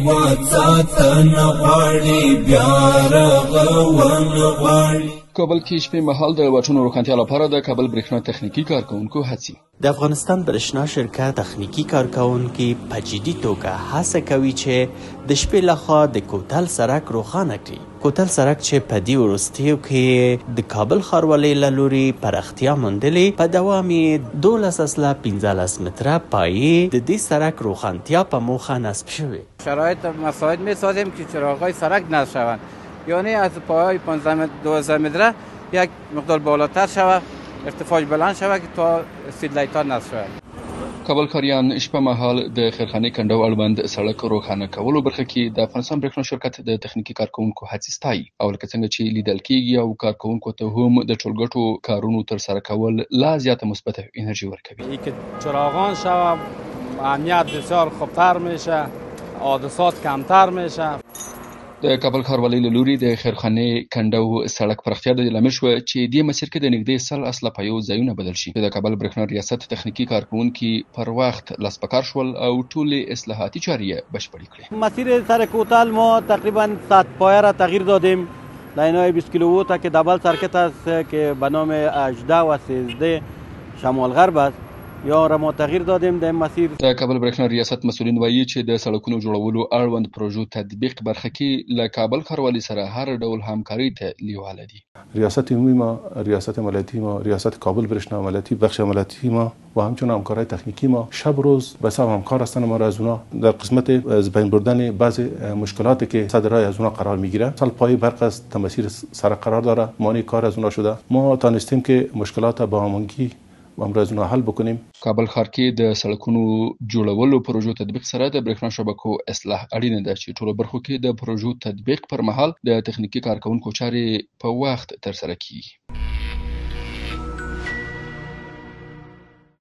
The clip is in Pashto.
هیواد ساتنه غواړي بیا رغونه غواړي. کابل کې شپې مهال د واټونو روښانتیا لپاره د کابل برېښنا تخنیکي کارکوونکو هڅې. د افغانستان برېښنا شرکت تخنیکي کارکوونکي په جدي توګه هڅه کوي چې د شپې لخوا د کوتل سړک روښانه کړي. کوتل سړک چې په دې وروستیو کې د کابل ښاروالۍ له لورې پراختیا موندلې، په دوام یې 12.15 متره پایې د دې سړک روښانتیا په موخه نصب شوې. شرایط مساعد می‌سازیم که چراغ‌های سړک نصب شوند، یعنی از پایه‌های 12 متره یک مقدار بالاتر شود، ارتفاعش بلند شود که تا استریت لایت‌ها نصب شود. کابل کاریان شپه مهال د خیرخانې کنډو اړوند سړک روښانه کولو برخه کې د افغانستان برېښنا شرکت د تخنیکي کارکوونکو هڅې ستایي، او لکه څنګه چې لیدل کېږي او کارکوونکو ته هم د ټولګټو کارونو ترسره کول لا زیاته مثبت انرژي ورکوي. اینکه چراغان شود، امنیت بسیار خوبتر میشه، حادثات کمتر میشه. د کابل ښاروالۍ له لوري د خیرخانې کنډو سړک پراختیا د دې لامل شوه چې دې مسیر کې د نږدې 100 اسلحه ځایونه بدل شي. د کابل برېښنا ریاست تخنیکي کارکوونکي پر وخت لاسپکار شول او ټولې اصلاحاتي چارې یې بشپړې کړې. مسیر سر کوتل ما تقریبا 100 پایه را تغییر دادیم. لاین‌های 20 کیلووات که دبل سرکت است که به نام 18 و 13 شمال غرب است، یا را ما تغییر دادیم در مسیر. د کابل برېښنا ریاست مسئولین وایي چې د سړکونو جوړولو اړوند پروژو تطبیق برخه کې له کابل ښاروالۍ سره هر ډول همکاري ته لیواله دي. ریاست عمومی ما، ریاست عملیاتی ما، ریاست کابل برېښنا عملیاتی، بخش عملیاتی ما و همچنین همکارای تکنیکی ما شب روز به سم همکار هستند. ما را از اونا در قسمت از بین بردن بعضی مشکلاتی که صدر راه از اونا قرار میگیره، سال پای برق از مسیر سر قرار داره، مانع کار از اونا شده. ما تانستیم که مشکلات با هماهنگی و امروزونه حل بکنیم. کابل ښار کې د سړکونو جوړولو پروژو تطبیق سره د برېښنا شبکو اصلاح اړینه ده چې ټولو برخو کې د پروژو تطبیق پر مهال د تخنیکي کارکوونکو چارې په وخت ترسره کیږي.